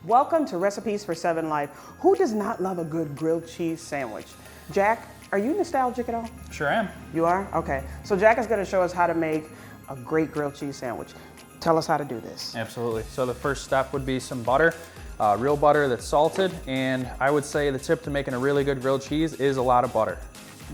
Welcome to Recipes for 7 Life. Who does not love a good grilled cheese sandwich? Jack, are you nostalgic at all? Sure am. You are? Okay. So Jack is going to show us how to make a great grilled cheese sandwich. Tell us how to do this. Absolutely. So the first step would be some butter, real butter that's salted, and I would say the tip to making a really good grilled cheese is a lot of butter.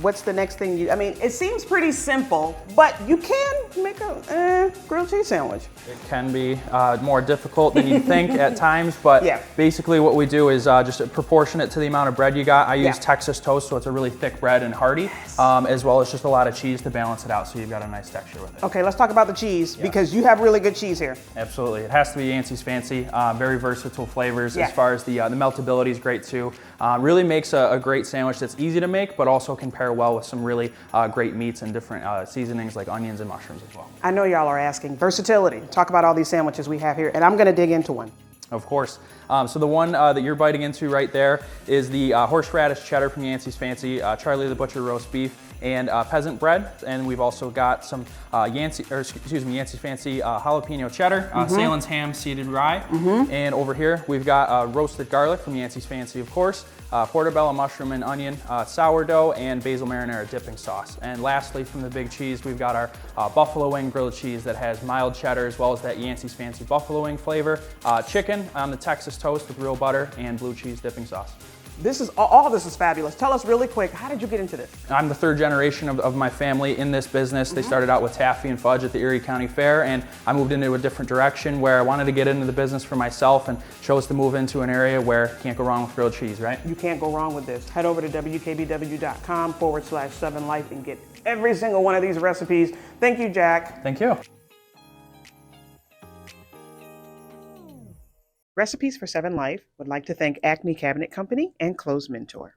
What's the next thing I mean, it seems pretty simple, but you can make a grilled cheese sandwich. It can be more difficult than you think at times, but yeah. Basically what we do is just proportion it to the amount of bread you got. I use Yeah. Texas toast, so it's a really thick bread and hearty, Yes. as well as just a lot of cheese to balance it out so you've got a nice texture with it. Okay, let's talk about the cheese because you have really good cheese here. Absolutely. It has to be Yancey's Fancy. Very versatile flavors. Yeah. As far as the meltability is great too. Really makes a great sandwich that's easy to make, but also can pair well with some really great meats and different seasonings like onions and mushrooms as well. I know y'all are asking. Versatility. Talk about all these sandwiches we have here, and I'm gonna dig into one. Of course. So the one that you're biting into right there is the horseradish cheddar from Yancey's Fancy, Charlie the Butcher roast beef, and peasant bread. And we've also got some Yancey's Fancy jalapeno cheddar, Salen's ham seeded rye. And over here we've got roasted garlic from Yancey's Fancy, of course, portobello mushroom and onion, sourdough, and basil marinara dipping sauce. And lastly, from the big cheese, we've got our buffalo wing grilled cheese that has mild cheddar as well as that Yancey's Fancy buffalo wing flavor, chicken on the Texas toast with real butter, and blue cheese dipping sauce. This is all this is fabulous. Tell us really quick, how did you get into this? I'm the third generation of my family in this business. They started out with taffy and fudge at the Erie County Fair, and I moved into a different direction where I wanted to get into the business for myself and chose to move into an area where you can't go wrong with grilled cheese, right? You can't go wrong with this. Head over to wkbw.com/7life and get every single one of these recipes. Thank you, Jack. Thank you. Recipes for 7 Life would like to thank Acme Cabinet Company and Clothes Mentor.